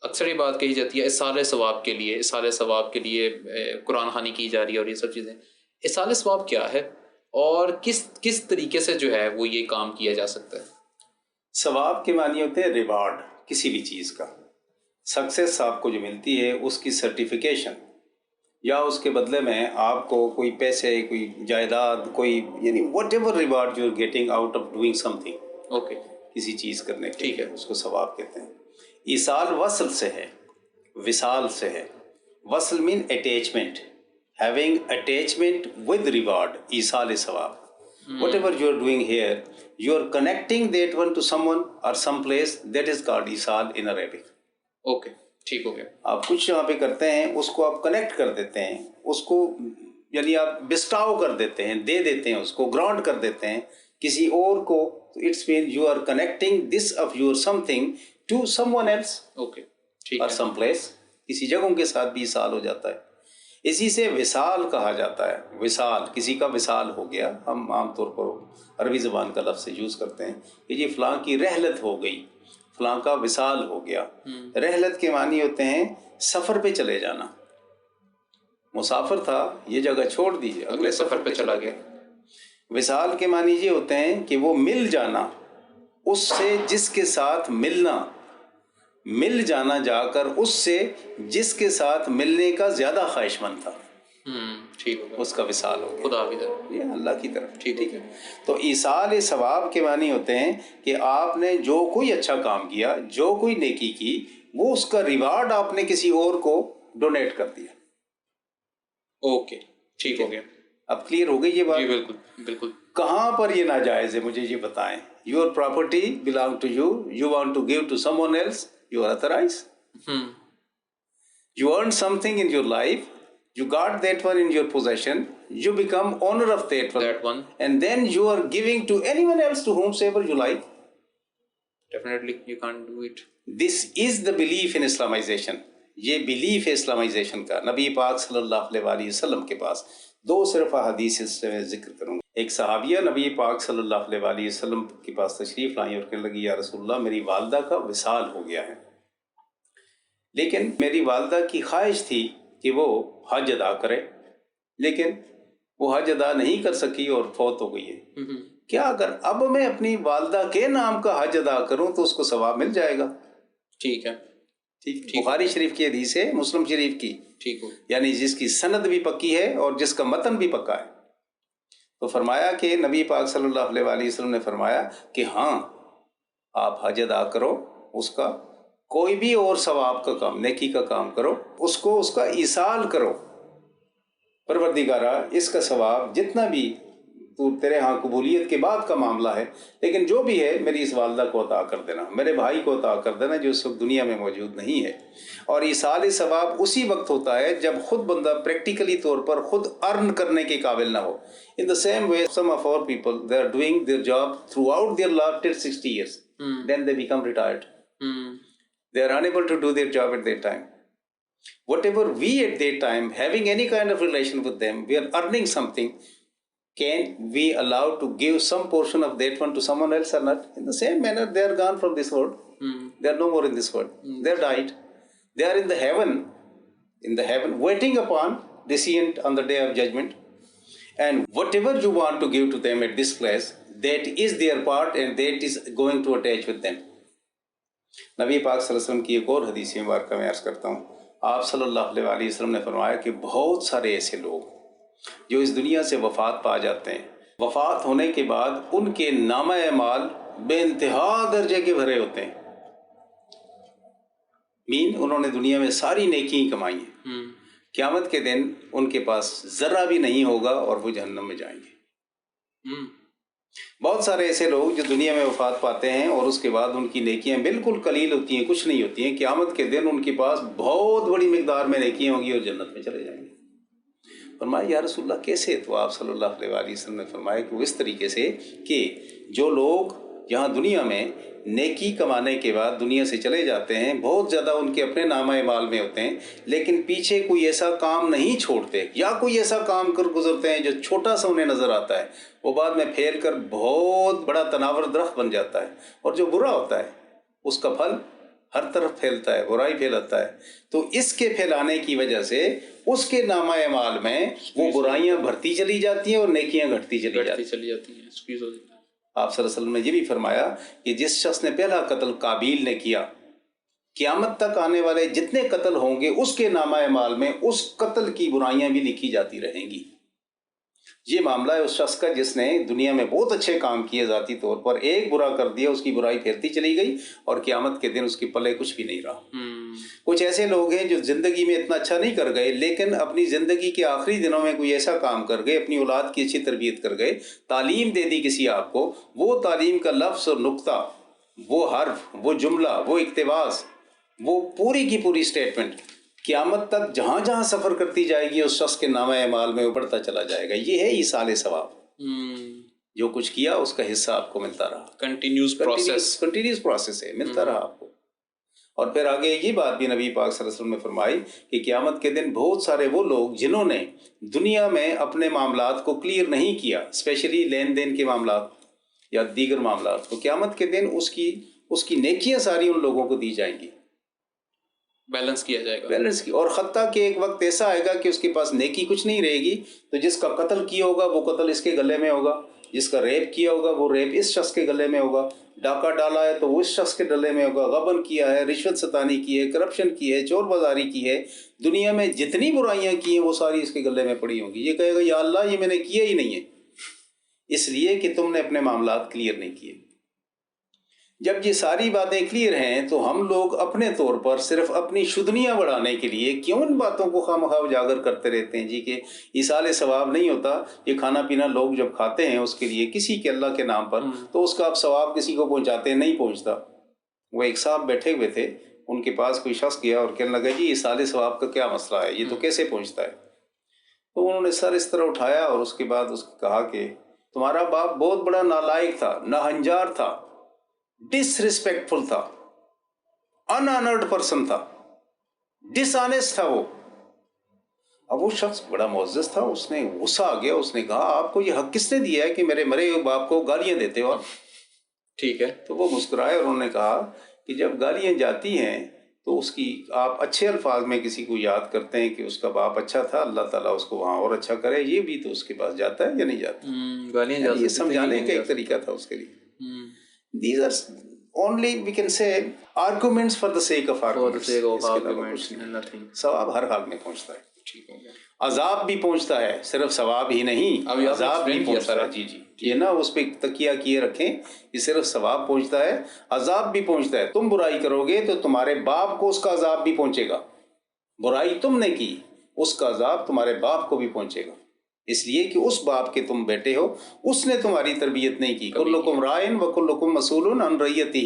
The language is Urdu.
اکثر یہ بات کہی جاتی ہے اصال ثواب کے لیے، اصال ثواب کے لیے قرآن خوانی کی جا رہی ہے اور یہ سب چیزیں. اصال ثواب کیا ہے اور کس طریقے سے جو ہے وہ یہ کام کیا جا سکتا ہے؟ ثواب کے معنی ہوتے ہیں ریوارڈ کسی بھی چیز کا. سکسیس آپ کو جو ملتی ہے اس کی سرٹیفیکیشن، یا اس کے بدلے میں آپ کو کوئی پیسے، کوئی جائیداد، کوئی یعنی whatever reward you are getting out of doing something. Okay, کسی چیز کرنے کے ٹھیک ہے، اس کو ثواب کہتے ہیں. ایصال وصل سے ہے، وصال سے ہے. وصل main attachment, having attachment with reward, ایصال ثواب. Whatever you are doing here you are connecting that one to someone or some place, that is called ایصال ان عربک. اوکے، ٹھیک ہو گیا. آپ کچھ یہاں پہ کرتے ہیں، اس کو آپ کنیکٹ کر دیتے ہیں، اس کو یعنی آپ بسٹاؤ کر دیتے ہیں، دے دیتے ہیں، اس کو گرانٹ کر دیتے ہیں کسی اور کو. It's mean you are connecting this of your something to someone else. Okay, ٹھیک اور ہے. سم پلیس، کسی جگہوں کے ساتھ بھی وصال ہو جاتا ہے. اسی سے وصال کہا جاتا ہے. وصال، کسی کا وصال ہو گیا. ہم عام طور پر عربی زبان کا لفظ یوز کرتے ہیں کہ یہ فلاں کی رحلت ہو گئی، فلاں کا وصال ہو گیا. رحلت کے معنی ہوتے ہیں سفر پہ چلے جانا. مسافر تھا، یہ جگہ چھوڑ دیجیے، اگلے سفر پہ چلا گیا. وصال کے معنی یہ ہوتے ہیں کہ وہ مل جانا، اس سے جس کے ساتھ ملنا، مل جانا جا کر اس سے جس کے ساتھ ملنے کا زیادہ خواہش مند تھا، ٹھیک ہوگا، اس کا وصال ہو گیا. خدا کی طرف، یہ اللہ کی طرف. ٹھیک ہے. تو ایصال ثواب کے معنی ہوتے ہیں کہ آپ نے جو کوئی اچھا کام کیا، جو کوئی نیکی کی، وہ اس کا ریوارڈ آپ نے کسی اور کو ڈونیٹ کر دیا. اوکے، ٹھیک ہو گیا. اب کلیئر ہو گئی یہ بات؟ جی بالکل بالکل. کہاں پر یہ ناجائز ہے مجھے یہ بتائیں. Your property belong to you, you want to give to someone else, you are authorise. You earn something in your life, you got that one in your possession, you become owner of that one, and then you are giving to anyone else to whomsoever you like. Definitely you can't do it. This is the belief in Islamization. یہ belief ہے اسلامائزیشن کا. نبی پاک صلی اللہ علیہ وسلم کے پاس دو صرف احادیث سے میں ذکر کروں گا. ایک صحابیہ نبی پاک صلی اللہ علیہ وسلم کے پاس تشریف لائیں اور کہنے لگی، یا رسول اللہ میری والدہ کا وصال ہو گیا ہے، لیکن میری والدہ کی خواہش تھی کہ وہ حج ادا کرے، لیکن وہ حج ادا نہیں کر سکی اور فوت ہو گئی ہے. کیا اگر اب میں اپنی والدہ کے نام کا حج ادا کروں تو اس کو ثواب مل جائے گا؟ ٹھیک ہے. ٹھیک. بخاری شریف کی حدیث ہے، مسلم شریف کی، ٹھیک ہو، یعنی جس کی سند بھی پکی ہے اور جس کا متن بھی پکا ہے. تو فرمایا کہ نبی پاک صلی اللہ علیہ وسلم نے فرمایا کہ ہاں آپ حج ادا کرو، اس کا کوئی بھی اور ثواب کا کام، نیکی کا کام کرو، اس کا ایصال کرو. پروردگارا اس کا ثواب جتنا بھی تو تیرے ہاں قبولیت کے بعد کا معاملہ ہے، لیکن جو بھی ہے میری اس والدہ کو عطا کر دینا، میرے بھائی کو عطا کر دینا جو اس وقت دنیا میں موجود نہیں ہے. اور ایصال ثواب اسی وقت ہوتا ہے جب خود بندہ پریکٹیکلی طور پر خود ارن کرنے کے قابل نہ ہو. In the same way, some of our people, they are doing their job throughout their life till 60 years. Then they become retired. They are unable to do their job at that time. Whatever we at that time, having any kind of relation with them, we are earning something. Can we allow to give some portion of that one to someone else or not? In the same manner, they are gone from this world. They are no more in this world. They are died. They are in the heaven, waiting upon descent on the day of judgment. And whatever you want to give to them at this place, that is their part and that is going to attach with them. نبی پاک صلی اللہ علیہ وسلم کی ایک اور حدیث مبارکہ میں عرض کرتا ہوں. آپ صلی اللہ علیہ وسلم نے فرمایا کہ بہت سارے ایسے لوگ جو اس دنیا سے وفات پا جاتے ہیں، وفات ہونے کے بعد ان کے نامہ اعمال بے انتہا درجے کے بھرے ہوتے ہیں. انہوں نے دنیا میں ساری نیکی کمائی ہیں، قیامت کے دن ان کے پاس ذرہ بھی نہیں ہوگا اور وہ جہنم میں جائیں گے. بہت سارے ایسے لوگ جو دنیا میں وفات پاتے ہیں اور اس کے بعد ان کی نیکیاں بالکل قلیل ہوتی ہیں، کچھ نہیں ہوتی ہیں، قیامت کے دن ان کے پاس بہت بڑی مقدار میں نیکیاں ہوں گی اور جنت میں چلے جائیں گے. فرمایا یا رسول اللہ کیسے؟ تو آپ صلی اللہ علیہ وسلم نے فرمایا کہ وہ اس طریقے سے کہ جو لوگ یہاں دنیا میں نیکی کمانے کے بعد دنیا سے چلے جاتے ہیں، بہت زیادہ ان کے اپنے نامہ اعمال میں ہوتے ہیں، لیکن پیچھے کوئی ایسا کام نہیں چھوڑتے یا کوئی ایسا کام کر گزرتے ہیں جو چھوٹا سا انہیں نظر آتا ہے، وہ بعد میں پھیل کر بہت بڑا تناور درخت بن جاتا ہے، اور جو برا ہوتا ہے اس کا پھل ہر طرف پھیلتا ہے، برائی پھیلاتا ہے، تو اس کے پھیلانے کی وجہ سے اس کے نامہ اعمال میں وہ برائیاں بڑھتی چلی جاتی ہیں اور نیکیاں گھٹتی چلی جاتی ہیں۔ آپ صلی اللہ علیہ وسلم نے یہ بھی فرمایا کہ جس شخص نے پہلا قتل قابیل نے کیا، قیامت تک آنے والے جتنے قتل ہوں گے اس کے نامہ اعمال میں اس قتل کی برائیاں بھی لکھی جاتی رہیں گی۔ یہ معاملہ ہے اس شخص کا جس نے دنیا میں بہت اچھے کام کیے، ذاتی طور پر ایک برا کر دیا، اس کی برائی پھیلتی چلی گئی اور قیامت کے دن اس کے پلے کچھ بھی نہیں رہا۔ کچھ ایسے لوگ ہیں جو زندگی میں اتنا اچھا نہیں کر گئے، لیکن اپنی زندگی کے آخری دنوں میں کوئی ایسا کام کر گئے، اپنی اولاد کی اچھی تربیت کر گئے، تعلیم دے دی کسی آپ کو، وہ تعلیم کا لفظ اور نقطہ، وہ حرف، وہ جملہ، وہ اقتباس، وہ پوری کی پوری سٹیٹمنٹ قیامت تک جہاں جہاں سفر کرتی جائے گی اس شخص کے نامہ اعمال میں بڑھتا چلا جائے گا۔ یہ ہے ایصال ثواب، جو کچھ کیا اس کا حصہ آپ کو ملتا رہا، کنٹینیوس پروسیس ہے، ملتا رہا آپ کو۔ اور پھر آگے یہ بات بھی نبی پاک صلی اللہ علیہ وسلم نے فرمائی کہ قیامت کے دن بہت سارے وہ لوگ جنہوں نے دنیا میں اپنے معاملات کو کلیئر نہیں کیا، اسپیشلی لین دین کے معاملات یا دیگر معاملات، تو قیامت کے دن اس کی نیکیاں ساری ان لوگوں کو دی جائیں گی، بیلنس کیا جائے گا، بیلنس کی۔ اور حتیٰ کہ ایک وقت ایسا آئے گا کہ اس کے پاس نیکی کچھ نہیں رہے گی، تو جس کا قتل کیا ہوگا وہ قتل اس کے گلے میں ہوگا، جس کا ریپ کیا ہوگا وہ ریپ اس شخص کے گلے میں ہوگا، ڈاکہ ڈالا ہے تو وہ اس شخص کے گلے میں ہوگا، غبن کیا ہے، رشوت ستانی کی ہے، کرپشن کی ہے، چور بازاری کی ہے، دنیا میں جتنی برائیاں کی ہیں وہ ساری اس کے گلے میں پڑی ہوں گی۔ یہ کہے گا یا اللہ یہ میں نے کیا ہی نہیں ہے، اس لیے کہ تم نے اپنے معاملات کلیئر نہیں کیے۔ جب یہ ساری باتیں کلیئر ہیں تو ہم لوگ اپنے طور پر صرف اپنی شدنیاں بڑھانے کے لیے کیوں ان باتوں کو خواہ اجاگر کرتے رہتے ہیں جی کہ ایصال ثواب نہیں ہوتا۔ یہ کھانا پینا لوگ جب کھاتے ہیں اس کے لیے کسی کے اللہ کے نام پر، تو اس کا آپ ثواب کسی کو پہنچاتے ہیں، نہیں پہنچتا۔ وہ ایک صاحب بیٹھے ہوئے تھے، ان کے پاس کوئی شخص گیا اور کہنے لگا جی ایصال ثواب کا کیا مسئلہ ہے، یہ تو کیسے پہنچتا ہے؟ تو انہوں نے سر اس طرح اٹھایا اور اس کے بعد اس کو کہا کہ تمہارا باپ بہت بڑا نالائق تھا، ناہنجار تھا، ڈس ریسپیکٹفل تھا، ان آنرڈ پرسن تھا، ڈس آنیسٹ تھا وہ۔ اب وہ شخص بڑا معزز تھا، اس نے غصہ آ گیا، اس نے کہا آپ کو یہ حق کس نے دیا ہے کہ میرے مرے ہوئے باپ کو گالیاں دیتے ہو؟ ٹھیک ہے۔ تو وہ مسکرائے اور انہوں نے کہا کہ جب گالیاں جاتی ہیں تو اس کی آپ اچھے الفاظ میں کسی کو یاد کرتے ہیں کہ اس کا باپ اچھا تھا، اللہ تعالیٰ اس کو وہاں اور اچھا کرے، یہ بھی تو اس کے پاس جاتا ہے یا نہیں جاتا؟ گالیاں یہ سمجھانے کا ایک طریقہ تھا اس کے لیے۔ These are only we can say arguments for the sake of arguments. ثواب ہر حال میں پہنچتا ہے، عذاب بھی پہنچتا ہے، صرف ثواب ہی نہیں، عذاب بھی پہنچتا ہے۔ جی یہ نا اس پہ تکیہ کیے رکھیں کہ صرف ثواب پہنچتا ہے، عذاب بھی پہنچتا ہے۔ تم برائی کرو گے تو تمہارے باپ کو اس کا عذاب بھی پہنچے گا، برائی تم نے کی اس کا عذاب تمہارے باپ کو بھی پہنچے گا، اس لیے کہ اس باپ کے تم بیٹے ہو، اس نے تمہاری تربیت نہیں کی۔ کلکم رائن و کلکم مسئول عن رعیتہ،